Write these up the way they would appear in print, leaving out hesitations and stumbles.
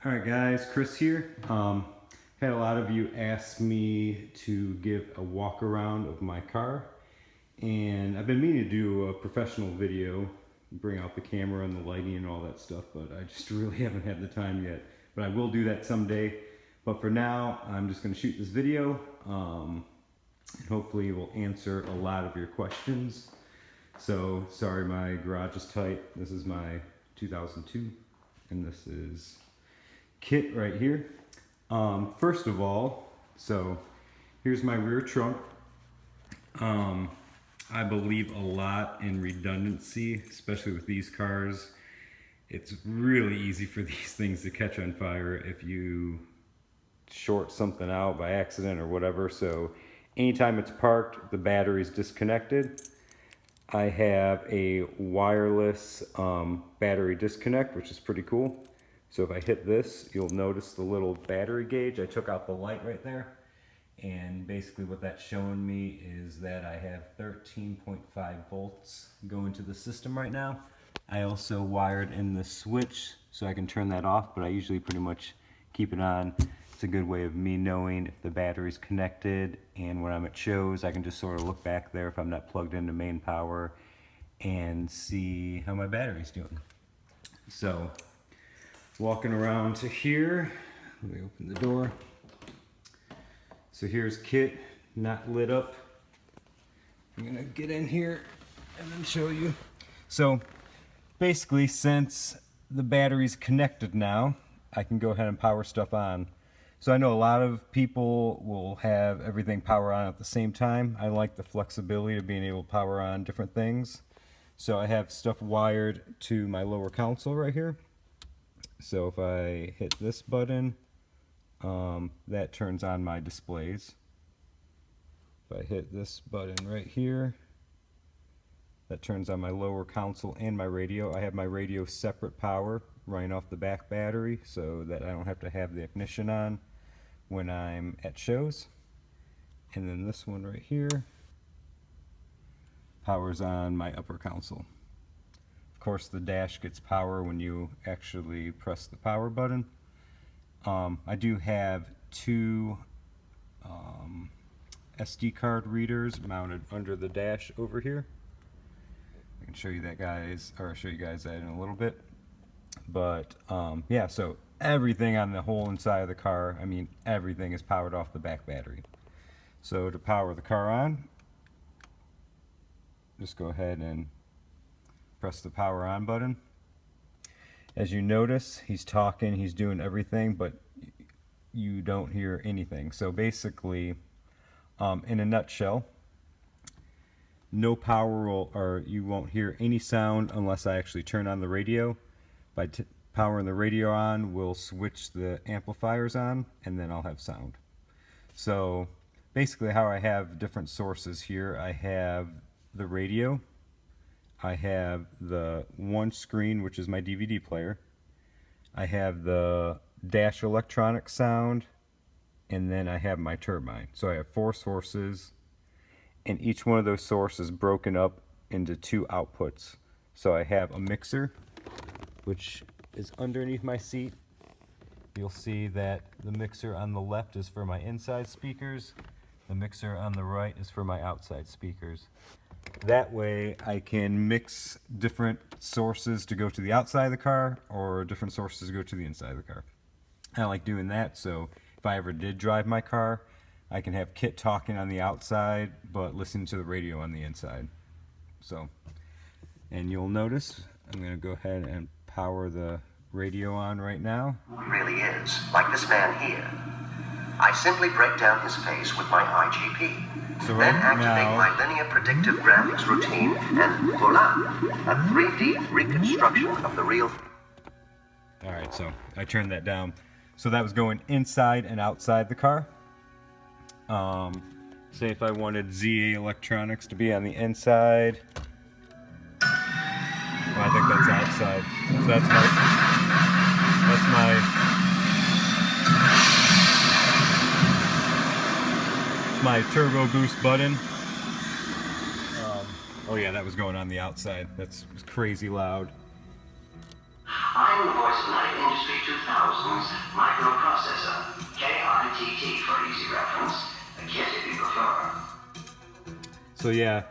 Alright guys, Chris here. Had a lot of you ask me to give a walk around of my car, and I've been meaning to do a professional video, bring out the camera and the lighting and all that stuff, but I just really haven't had the time yet. But I will do that someday. But for now, I'm just going to shoot this video, and hopefully it will answer a lot of your questions. So, sorry my garage is tight. This is my 2002, and this is Kitt right here. First of all, so here's my rear trunk. I believe a lot in redundancy, especially with these cars. It's really easy for these things to catch on fire if you short something out by accident or whatever. So anytime it's parked, the battery's disconnected. I have a wireless battery disconnect, which is pretty cool. So if I hit this, you'll notice the little battery gauge. I took out the light right there. And basically what that's showing me is that I have 13.5 volts going to the system right now. I also wired in the switch so I can turn that off, but I usually pretty much keep it on. It's a good way of me knowing if the battery's connected, and when I'm at shows, I can just sort of look back there if I'm not plugged into main power and see how my battery's doing. So, walking around to here, let me open the door. So here's Kitt, not lit up. I'm gonna get in here and then show you. So basically, since the battery's connected now, I can go ahead and power stuff on. So I know a lot of people will have everything power on at the same time. I like the flexibility of being able to power on different things. So I have stuff wired to my lower console right here. So if I hit this button, that turns on my displays. If I hit this button right here, that turns on my lower console and my radio. I have my radio separate power running off the back battery so that I don't have to have the ignition on when I'm at shows. And then this one right here powers on my upper console. Of course, the dash gets power when you actually press the power button. I do have two SD card readers mounted under the dash over here. I can show you that, guys, or show you guys that in a little bit. But yeah, so everything on the whole inside of the car, I mean everything is powered off the back battery. So to power the car on, just go ahead and press the power on button. As you notice, he's talking, he's doing everything, but you don't hear anything. So basically, in a nutshell, no power will, or you won't hear any sound unless I actually turn on the radio. By powering the radio on, we'll switch the amplifiers on, and then I'll have sound. So basically how I have different sources here, I have the radio, I have the one screen, which is my DVD player. I have the dash electronic sound, and then I have my turbine. So I have 4 sources, and each one of those sources is broken up into 2 outputs. So I have a mixer, which is underneath my seat. You'll see that the mixer on the left is for my inside speakers. The mixer on the right is for my outside speakers. That way I can mix different sources to go to the outside of the car or different sources to go to the inside of the car. I like doing that, so if I ever did drive my car, I can have Kitt talking on the outside but listening to the radio on the inside. So, and you'll notice I'm going to go ahead and power the radio on right now. He really is, like this man here. I simply break down his face with my IGP. So right then activate now, my linear predictive graphics routine, and voila, a 3D reconstruction of the real. Alright, so I turned that down. So that was going inside and outside the car. Say if I wanted ZA Electronics to be on the inside. Well, I think that's outside. So that's my turbo boost button. Oh yeah, that was going on the outside. Was crazy loud. I'm the voice of Night Industry 2000's Microprocessor. K-I-T-T for easy reference. A Kitt if you prefer. So yeah,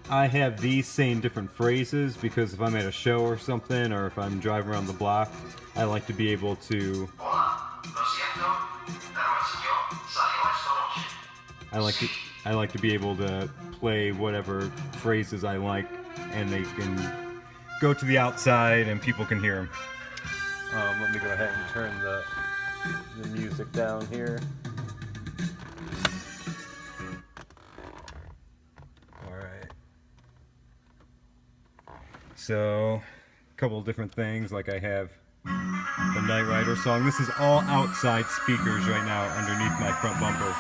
I have these saying different phrases because if I'm at a show or something, or if I'm driving around the block, I like to be able to. Hola, lo siento, pero el señor salió esta noche. I like to be able to play whatever phrases I like, and they can go to the outside and people can hear them. Let me go ahead and turn the music down here. All right. So, a couple different things. Like I have the Knight Rider song. This is all outside speakers right now underneath my front bumper.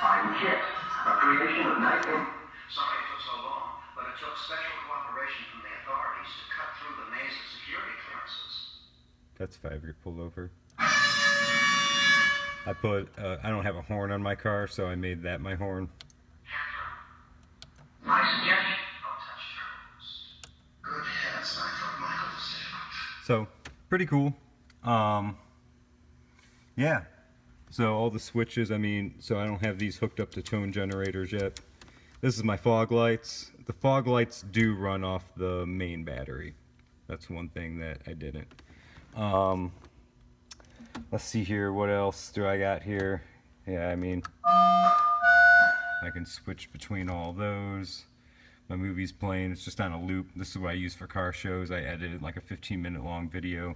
I'm Kitt, a creation of Night. Sorry it took so long, but it took special cooperation from the authorities to cut through the maze of security clearances. That's if I ever get pulled over. I don't have a horn on my car, so I made that my horn. Catherine, my suggestion, don't touch turbos. Good heavens, I thought Michael was dead. So, pretty cool. Yeah. So all the switches, I mean, so I don't have these hooked up to tone generators yet. This is my fog lights. The fog lights do run off the main battery. That's one thing that I didn't. Let's see here, what else do I got here? Yeah, I mean, I can switch between all those. My movie's playing, it's just on a loop. This is what I use for car shows. I edited like a 15-minute long video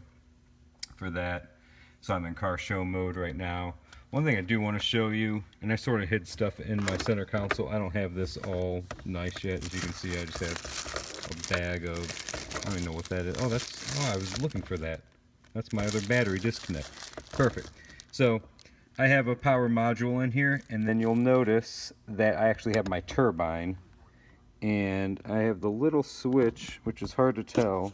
for that. So I'm in car show mode right now. One thing I do want to show you, and I sort of hid stuff in my center console. I don't have this all nice yet. As you can see, I just have a bag of, I don't even know what that is. Oh, I was looking for that. That's my other battery disconnect. Perfect. So I have a power module in here, and then you'll notice that I actually have my turbine, and I have the little switch, which is hard to tell.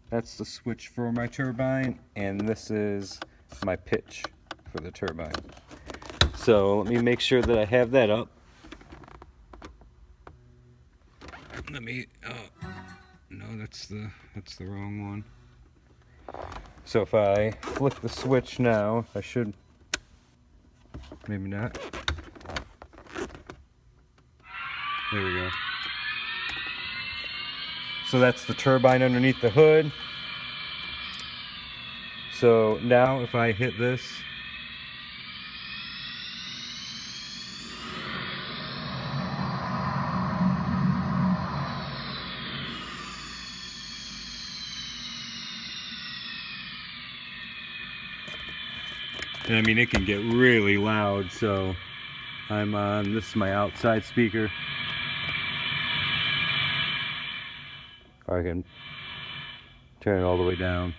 That's the switch for my turbine, and this is my pitch for the turbine. So let me make sure that I have that up. Let me, no, that's the wrong one. So if I flick the switch now, I should, maybe not. There we go. So that's the turbine underneath the hood. So now if I hit this, and I mean it can get really loud, so I'm on, this is my outside speaker. Or I can turn it all the way down.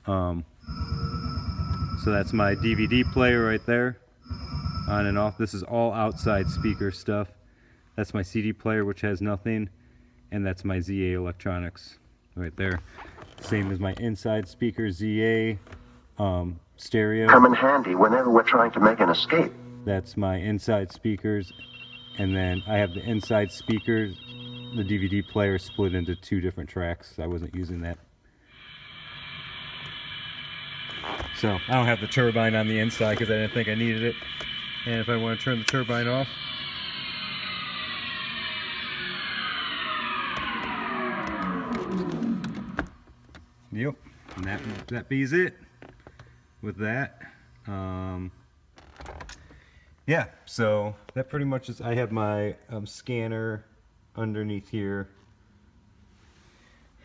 So that's my DVD player right there, on and off. This is all outside speaker stuff. That's my CD player, which has nothing, and that's my ZA electronics right there. Same as my inside speaker, ZA stereo. Come in handy whenever we're trying to make an escape. That's my inside speakers, and then I have the inside speakers. The DVD player split into two different tracks. I wasn't using that. So I don't have the turbine on the inside because I didn't think I needed it. And if I want to turn the turbine off, yep, and that be's it with that. Yeah, so that pretty much is. I have my scanner underneath here,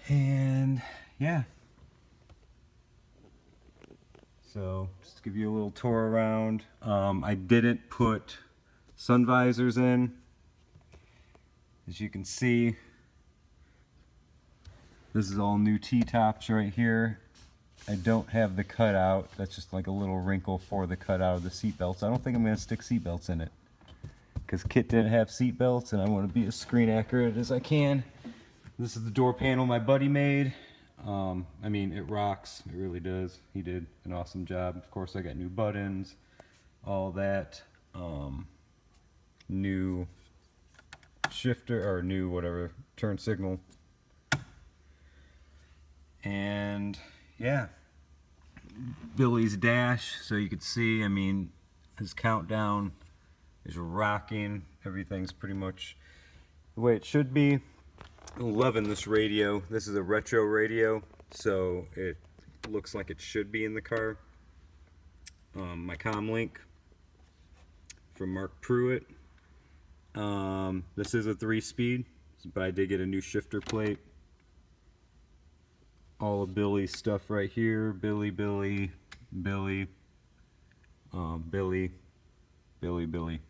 and yeah, so just to give you a little tour around. I didn't put sun visors in, as you can see. This is all new T-tops right here. I don't have the cutout. That's just like a little wrinkle for the cutout of the seat belts. I don't think I'm going to stick seat belts in it, because Kitt didn't have seat belts, and I want to be as screen accurate as I can. This is the door panel my buddy made. I mean, it rocks. It really does. He did an awesome job. Of course, I got new buttons, all that. new shifter, or new whatever, turn signal. And yeah, Billy's dash, so you could see, I mean, his countdown is rocking. Everything's pretty much the way it should be. I'm loving this radio. This is a retro radio, so it looks like it should be in the car. My comm link from Mark Pruitt. This is a 3-speed, but I did get a new shifter plate. All of Billy's stuff right here. Billy, Billy, Billy, Billy, Billy, Billy.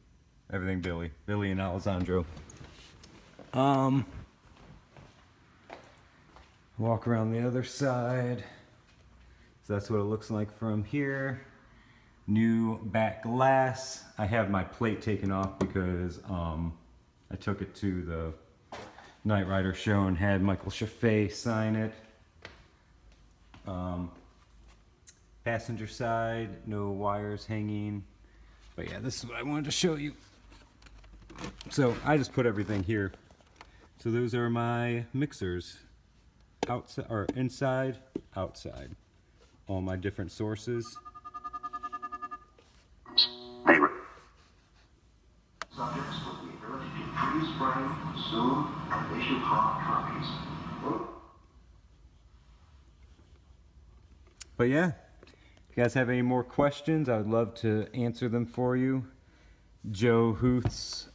Everything Billy. Billy and Alessandro. Walk around the other side. So that's what it looks like from here. New back glass. I have my plate taken off because I took it to the Knight Rider show and had Michael Chaffee sign it. Passenger side, no wires hanging. But yeah, this is what I wanted to show you. So I just put everything here. So those are my mixers. Outside or inside, outside. All my different sources. Subjects with the ability to freeze frame, zoom, and issue hard copies. But yeah, if you guys have any more questions, I would love to answer them for you. Joe Huth's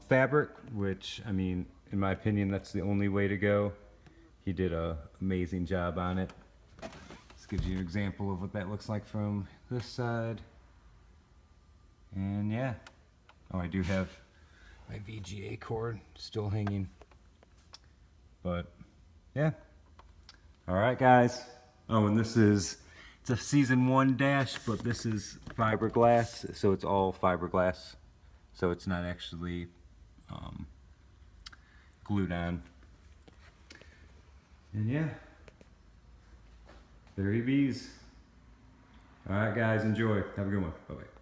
fabric, which, I mean, in my opinion, that's the only way to go. He did an amazing job on it. This gives you an example of what that looks like from this side. And yeah. Oh, I do have my VGA cord still hanging. But yeah. All right, guys. Oh, and this is, it's a season 1 dash, but this is fiberglass, so it's all fiberglass. So it's not actually glued on. And yeah, there he bees. All right, guys, enjoy. Have a good one. Bye-bye.